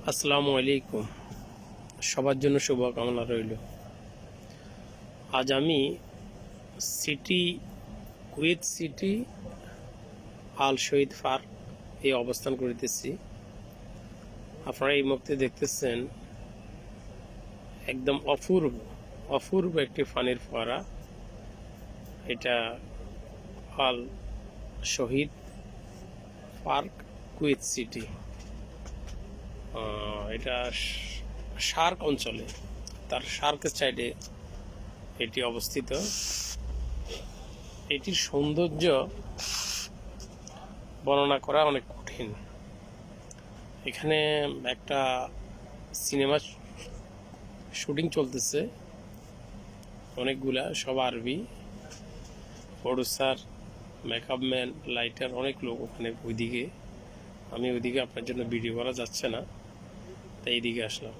আসসালামু আলাইকুম। সবার জন্য শুভকামনা রইল। আজ আমি সিটি কুয়েত সিটি আল শহীদ পার্ক এই অবস্থান করিতেছি। আপনারা এই মুহূর্তে দেখতেছেন একদম অপূর্ব একটি পানির ফোয়ারা। এটা আল শহীদ পার্ক কুয়েত সিটি। এটা শার্ক অঞ্চলে, তার শার্কের সাইডে এটি অবস্থিত। এটির সৌন্দর্য বর্ণনা করা অনেক কঠিন। এখানে একটা সিনেমা শুটিং চলতেছে, অনেকগুলা, সব আরবি। প্রডিউসার, মেকআপ ম্যান, লাইটার, অনেক লোক ওখানে। ওইদিকে আমি ওইদিকে আপনার জন্য ভিডিও করা যাচ্ছে না, তাই এইদিকে আসলাম।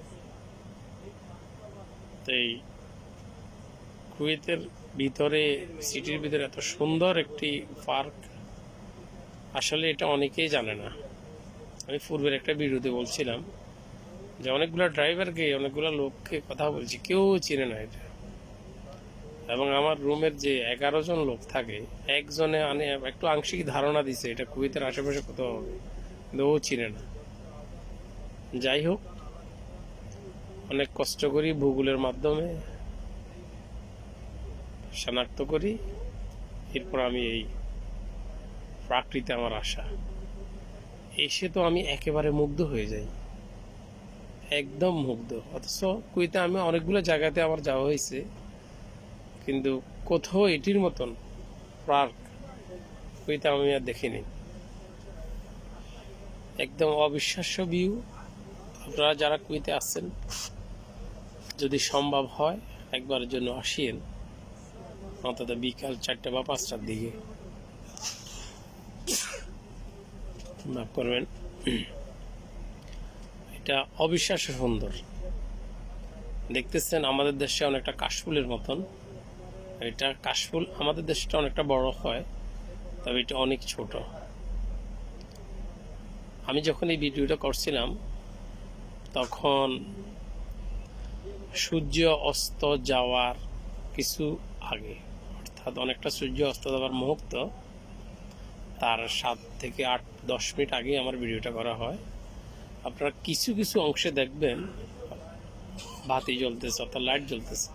তাই কুয়েতের ভিতরে, সিটির ভিতরে এত সুন্দর একটি পার্ক, আসলে এটা অনেকেই জানে না। আমি পূর্বের একটা ভিডিওতে বলছিলাম যে অনেকগুলো ড্রাইভারকে, অনেকগুলো লোককে কথা বলছি, কেউ চেনে না এটা। এবং আমার রুমের যে 11 জন লোক থাকে, একজনে একটু আংশিক ধারণা দিছে এটা কুয়েতের আশেপাশে কোথাও হবে, কিন্তু ও চিনে না। যাই হোক, অনেক কষ্ট করি ভূগোলের মাধ্যমে শনাক্ত করি, এরপর আমি এই প্রাকৃতিক আমার আশা এসে তো আমি একেবারে মুগ্ধ হয়ে যাই, একদম মুগ্ধ। অথচ কুয়েতে আমি অনেকগুলো জায়গাতে আমার যাওয়া হয়েছে, কিন্তু কোথাও এটির মতন পার্ক কুয়েতে আমি আর দেখিনি। একদম অবিশ্বাস্য ভিউ। আপনারা যারা কুয়েতে আসছেন, যদি সম্ভব হয় একবারের জন্য আসিয়েন, অন্তত বিকাল 4টা বা 5টার দিকে। মাফ করবেন, এটা অবিশ্বাস্য সুন্দর। দেখতেছেন আমাদের দেশে অনেকটা কাশফুলের মতন। এটা কাশফুল আমাদের দেশটা অনেকটা বড় হয়, তবে এটা অনেক ছোট। আমি যখন এই ভিডিওটা করছিলাম তখন সূর্য অস্ত যাওয়ার কিছু আগে, অর্থাৎ অনেকটা সূর্য অস্ত যাওয়ার মুহূর্ত, তার 7 থেকে 8-10 মিনিট আগে আমার ভিডিওটা করা হয়। আপনারা কিছু কিছু অংশে দেখবেন বাতি জ্বলতেছে, অর্থাৎ লাইট জ্বলতেছে।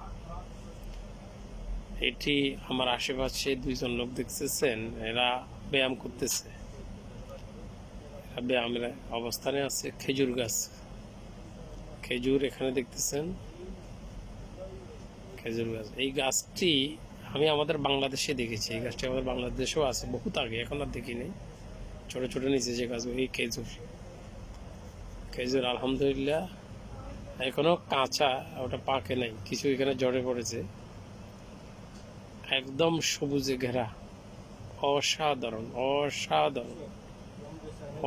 এটি আমার আশেপাশে 2 জন লোক দেখতেছেন, এরা ব্যায়াম করতেছে। ব্যায়ামের অবস্থানে আছে। খেজুর গাছ, খেজুর এখানে দেখতেছেন, খেজুর গাছ। এই গাছটি আমি আমাদের বাংলাদেশে দেখেছি। এই গাছটি আমাদের বাংলাদেশেও আছে, বহুত আগে, এখন আর দেখি নেই। ছোট ছোট নিচে যে গাছ, এই খেজুর, খেজুর আলহামদুলিল্লাহ এখনো কাঁচা, ওটা পাকে নাই, কিছু এখানে জড়ে পড়েছে। একদম সবুজে ঘেরা, অসাধারণ অসাধারণ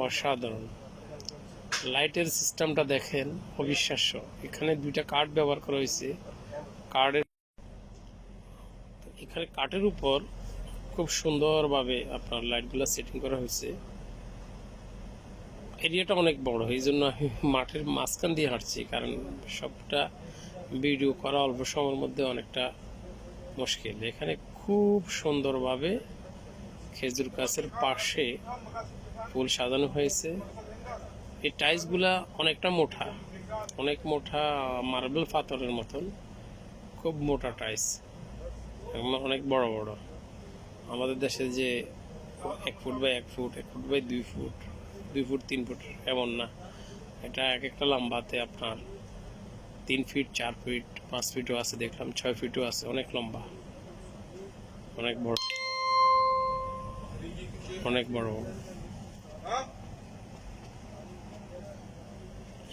অসাধারণ। লাইটের সিস্টেমটা দেখেন, অবিশ্বাস্য। এখানে 2টা কাঠ ব্যবহার করা হয়েছে। এখানে কাঠের উপর খুব সুন্দরভাবে আপনার লাইটগুলো সেটিং করা হয়েছে। এরিয়াটা অনেক বড়, এই জন্য আমি মাঠের মাঝখান দিয়ে হাঁটছি, কারণ সবটা ভিডিও করা অল্প সময়ের মধ্যে অনেকটা মুশকিল। এখানে খুব সুন্দরভাবে খেজুর গাছের পাশে ফুল সাজানো হয়েছে। এই টাইলসগুলা অনেকটা মোটা, অনেক মোটা, মার্বেল পাথরের মতন, খুব মোটা টাইলস, অনেক বড় বড়। আমাদের দেশে যে 1 foot by 1 foot, 1 foot by 2 foot, 2 foot 3 foot এমন না। এটা এক একটা লম্বাতে আপনার 3 ফিট, 4 ফিট, 5 ফিটও আছে, দেখলাম 6 ফিটও আছে। অনেক লম্বা, অনেক বড়, অনেক বড়।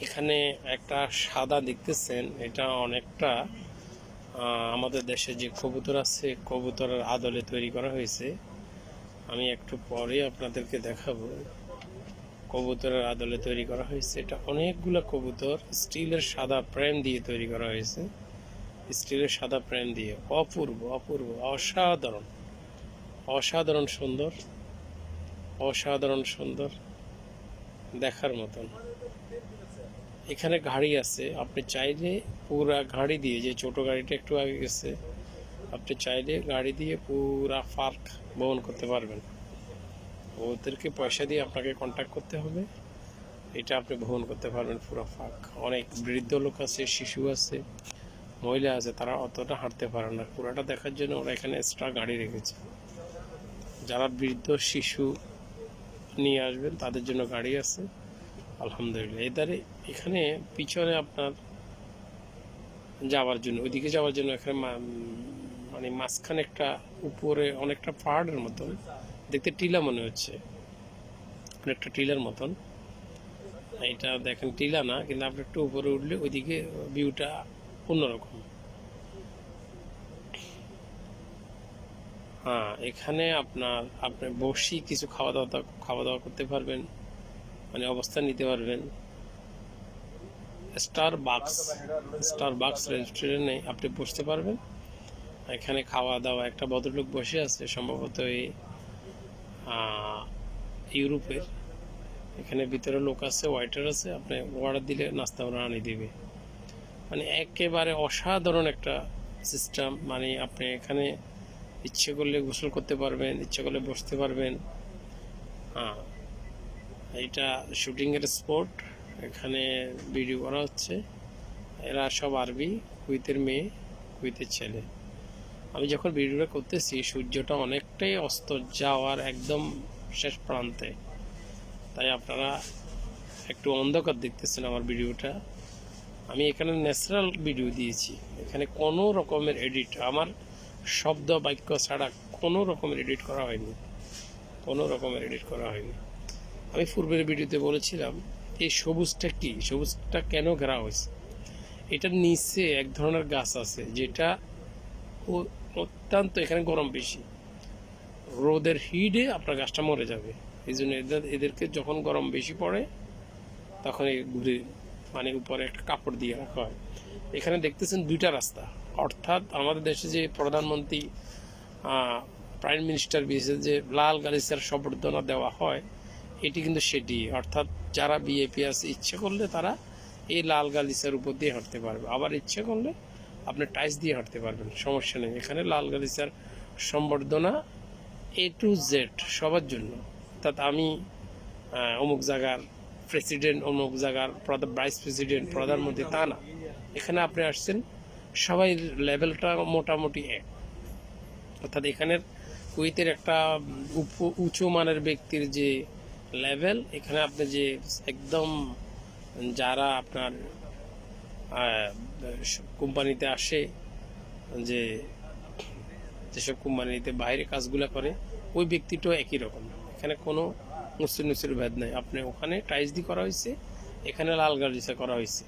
এখানে একটা সাদা দেখতেছেন, এটা অনেকটা আমাদের দেশে যে কবুতর আছে, কবুতরের আদলে তৈরি করা হয়েছে। আমি একটু পরে আপনাদেরকে দেখাবো। কবুতরের আদলে তৈরি করা হয়েছে। এটা অনেকগুলো কবুতর স্টিলের সাদা ফ্রেম দিয়ে তৈরি করা হয়েছে, স্টিলের সাদা ফ্রেম দিয়ে। অপূর্ব অপূর্ব, অসাধারণ অসাধারণ সুন্দর, অসাধারণ সুন্দর, দেখার মতন। এখানে গাড়ি আছে, আপনি চাইলে পুরা গাড়ি দিয়ে, যে ছোট গাড়িটা একটু আগে গেছে, আপনি চাইলে গাড়ি দিয়ে পুরা পার্ক ভ্রমণ করতে পারবেন। ওদেরকে পয়সা দিয়ে আপনাকে কন্ট্যাক্ট করতে হবে, এটা আপনি ভ্রমণ করতে পারবেন পুরো পার্ক। অনেক বৃদ্ধ লোক আছে, শিশু আছে, মহিলা আছে, তারা অতটা হাঁটতে পারে না। পুরাটা দেখার জন্য ওরা এখানে এক্সট্রা গাড়ি রেখেছে। যারা বৃদ্ধ শিশু নিয়ে আসবেন তাদের জন্য গাড়ি আছে আলহামদুলিল্লাহ। এদারে এখানে পিছনে আপনার যাওয়ার জন্য, ওইদিকে যাওয়ার জন্য এখানে মানে মাঝখানে একটা উপরে অনেকটা পাহাড়ের মতন দেখতে, টিলা মনে হচ্ছে, অনেকটা টিলার মতন। এটা দেখেন টিলা না, কিন্তু আপনি একটু উপরে উঠলে ওইদিকে ভিউটা অন্যরকম। হ্যাঁ, এখানে আপনি বসি কিছু খাওয়া দাওয়া করতে পারবেন, মানে অবস্থান নিতে পারবেন। স্টার বাক্স রেস্টুরেন্টে আপনি বসতে পারবেন। এখানে খাওয়া দাওয়া, একটা ভদ্রলোক বসে আছে, সম্ভবত এই ইউরোপের। এখানে ভিতরে লোক আছে, ওয়েটার আছে, আপনি অর্ডার দিলে নাস্তা ওরা আনিয়ে দিবে। মানে একেবারে অসাধারণ একটা সিস্টেম। মানে আপনি এখানে ইচ্ছে করলে গোসল করতে পারবেন, ইচ্ছে করলে বসতে পারবেন। হ্যাঁ, এইটা শুটিংয়ের স্পট, এখানে ভিডিও করা হচ্ছে। এরা সব আরবি, কুয়েতের মেয়ে, কুয়েতের ছেলে। আমি যখন ভিডিওটা করতেছি সূর্যটা অনেকটাই অস্ত যাওয়ার একদম শেষ প্রান্তে, তাই আপনারা একটু অন্ধকার দেখতেছেন আমার ভিডিওটা। আমি এখানে ন্যাচারাল ভিডিও দিয়েছি, এখানে কোনো রকমের এডিট, আমার শব্দ বাক্য ছাড়া কোনো রকমের এডিট করা হয়নি, কোনো রকমের এডিট করা হয়নি। আমি পূর্বের ভিডিওতে বলেছিলাম এই সবুজটা কি, সবুজটা কেন ঘেরা হয়েছে। এটার নিচে এক ধরনের গাছ আছে যেটা অত্যন্ত, এখানে গরম বেশি, রোদের হিটে আপনার গাছটা মরে যাবে। এই জন্য এদেরকে যখন গরম বেশি পড়ে তখন এই ঘুরে, মানে উপরে একটা কাপড় দিয়ে রাখা হয়। এখানে দেখতেছেন দুইটা রাস্তা, অর্থাৎ আমাদের দেশে যে প্রধানমন্ত্রী প্রাইম মিনিস্টার বিশেষ যে লাল গালিচার সম্বর্ধনা দেওয়া হয়, এটি কিন্তু সেটি। অর্থাৎ যারা বিএপি আছে ইচ্ছে করলে তারা এই লাল গালিচার উপর দিয়ে হাঁটতে পারবে, আবার ইচ্ছে করলে আপনি টাইস দিয়ে হাঁটতে পারবেন, সমস্যা নেই। এখানে লাল গালিচার সম্বর্ধনা A to Z সবার জন্য। অর্থাৎ আমি অমুক জায়গার প্রেসিডেন্ট, অমুক জায়গার ভাইস প্রেসিডেন্ট, প্রধানমন্ত্রী, তা না। এখানে আপনি আসছেন, সবাই লেভেলটা মোটামুটি এক। অর্থাৎ এখানের কুয়েতের একটা উঁচু মানের ব্যক্তির যে লেভেল, এখানে আপনি যে একদম যারা আপনার কোম্পানিতে আসে, যেসব কোম্পানিতে বাইরে কাজগুলো করে, ওই ব্যক্তিটাও একই রকম। এখানে কোনো মুসলিম ভেদ নাই। আপনি ওখানে টাইস দিয়ে করা হয়েছে, এখানে লাল গালিচা করা হয়েছে,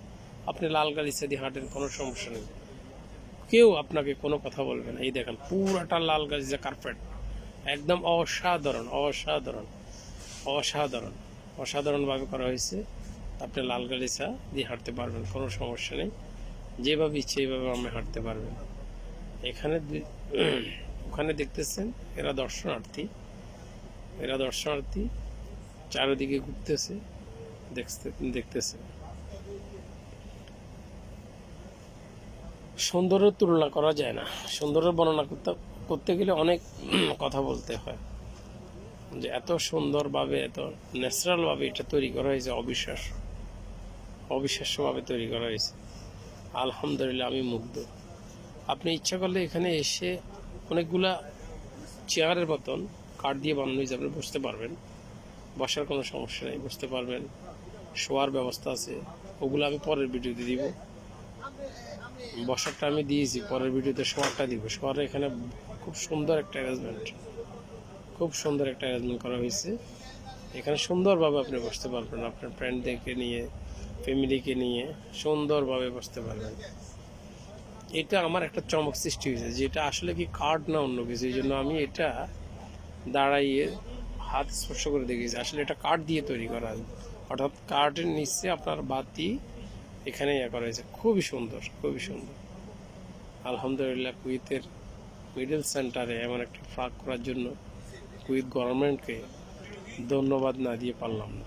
আপনি লাল গালিচা দিয়ে হাঁটেন, কোনো সমস্যা নেই, কেউ আপনাকে কোনো কথা বলবে না। এই দেখেন পুরাটা লাল গালিচা কার্পেট, একদম অসাধারণ অসাধারণ অসাধারণ অসাধারণভাবে করা হয়েছে। আপনি লাল গালিচা দিয়ে হাঁটতে পারবেন, কোনো সমস্যা নেই, যেভাবে ইচ্ছে এইভাবে আপনি হাঁটতে পারবেন। এখানে ওখানে দেখতেছেন এরা দর্শনার্থী চারিদিকে ঘুরতেছে, দেখতেছে। সৌন্দর্যের তুলনা করা যায় না, সৌন্দর্যের বর্ণনা করতে গেলে অনেক কথা বলতে হয়। যে এত সুন্দরভাবে, এত ন্যাচারালভাবে এটা তৈরি করা হয়েছে, অবিশ্বাস্যভাবে তৈরি করা হয়েছে। আলহামদুলিল্লাহ, আমি মুগ্ধ। আপনি ইচ্ছা করলে এখানে এসে অনেকগুলা চেয়ারের মতন কাঠ দিয়ে বানানো হয়েছে, আপনি বসতে পারবেন, বসার কোনো সমস্যা নেই, বসতে পারবেন। শোয়ার ব্যবস্থা আছে, ওগুলো আমি পরের ভিডিওতে দিব। বসারটা আমি দিয়েছি, পরের ভিডিওতে শোয়ারটা দিব। শোয়ার এখানে খুব সুন্দর একটা অ্যারেঞ্জমেন্ট করা হয়েছে। এখানে সুন্দরভাবে আপনি বসতে পারবেন, আপনার ফ্রেন্ডদেরকে নিয়ে, ফ্যামিলিকে নিয়ে সুন্দরভাবে বসতে পারবেন। এটা আমার একটা চমক সৃষ্টি হয়েছে, যেটা আসলে কি কাঠ না অন্য কিছু। এই জন্য আমি এটা দাঁড়াইয়ে হাত স্পর্শ করে দেখেছি, আসলে এটা কাঠ দিয়ে তৈরি করা, অর্থাৎ কাঠের নিচে আপনার বাতি এখানে করা হয়েছে। খুবই সুন্দর, খুবই সুন্দর। আলহামদুলিল্লাহ, কুয়েতের মিডল সেন্টারে এমন একটা পার্ক করার জন্য কুয়েত গভর্নমেন্টকে ধন্যবাদ না দিয়ে পারলাম না।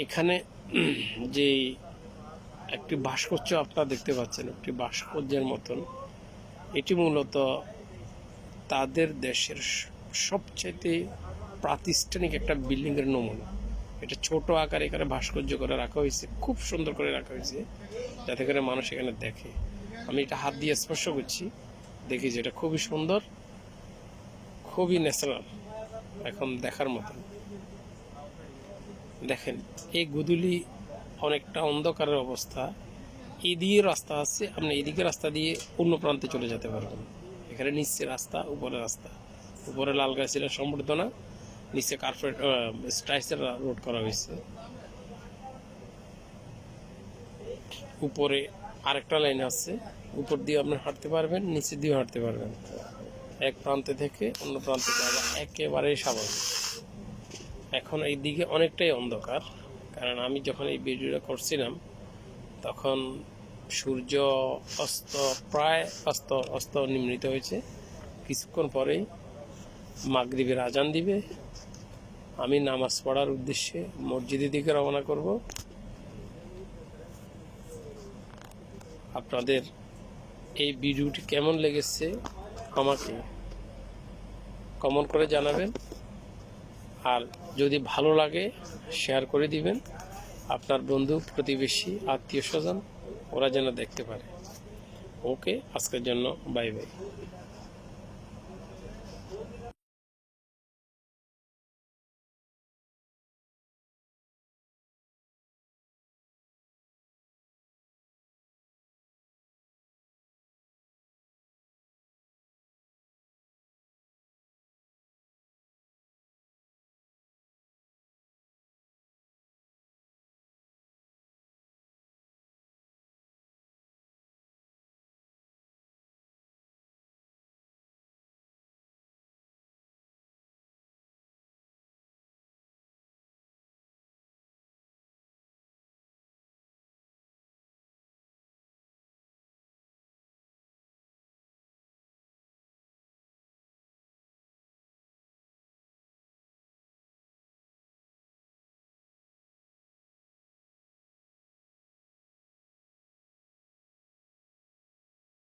এখানে যে একটি ভাস্কর্য আপনারা দেখতে পাচ্ছেন, একটি ভাস্কর্যের মতন, এটি মূলত তাদের দেশের সবচাইতে প্রাতিষ্ঠানিক একটা বিল্ডিংয়ের নমুনা। এটা ছোট আকারে এখানে ভাস্কর্য করে রাখা হয়েছে, খুব সুন্দর করে রাখা হয়েছে যাতে করে মানুষ এখানে দেখে। আমি এটা হাত দিয়ে স্পর্শ করছি, দেখি যে এটা খুবই সুন্দর, খুবই ন্যাচারাল, এখন দেখার মতন। দেখেন এই গুদুলি অনেকটা অন্ধকারের অবস্থা, এদিকে রাস্তা আছে, আপনি এদিকে রাস্তা দিয়ে অন্য প্রান্তে চলে যেতে পারবেন। এখানে নিচে রাস্তা, উপরে রাস্তা, উপরে লাল গাছের সম্বর্ধনা, নিচে কার্পেট স্টাইসের রোড করা হয়েছে, উপরে আরেকটা লাইন আছে, উপর দিয়ে আপনি হাঁটতে পারবেন, নিচে দিয়ে হাঁটতে পারবেন, এক প্রান্তে থেকে অন্য প্রান্তে যাওয়া একেবারেই স্বাভাবিক। এখন এই দিকে অনেকটাই অন্ধকার, কারণ আমি যখন এই ভিডিওটা করছিলাম তখন সূর্য প্রায় অস্ত নির্মিত হয়েছে। কিছুক্ষণ পরেই মাগরিবের আজান দিবে, আমি নামাজ পড়ার উদ্দেশ্যে মসজিদের দিকে রওনা করব। আপনাদের এই ভিডিওটি কেমন লেগেছে আমাকে কমেন্ট করে জানাবেন, আর যদি ভালো লাগে শেয়ার করে দিবেন আপনার বন্ধু, প্রতিবেশী, আত্মীয় স্বজন, ওরা যেন দেখতে পারে। ওকে, আজকের জন্য বাই বাই।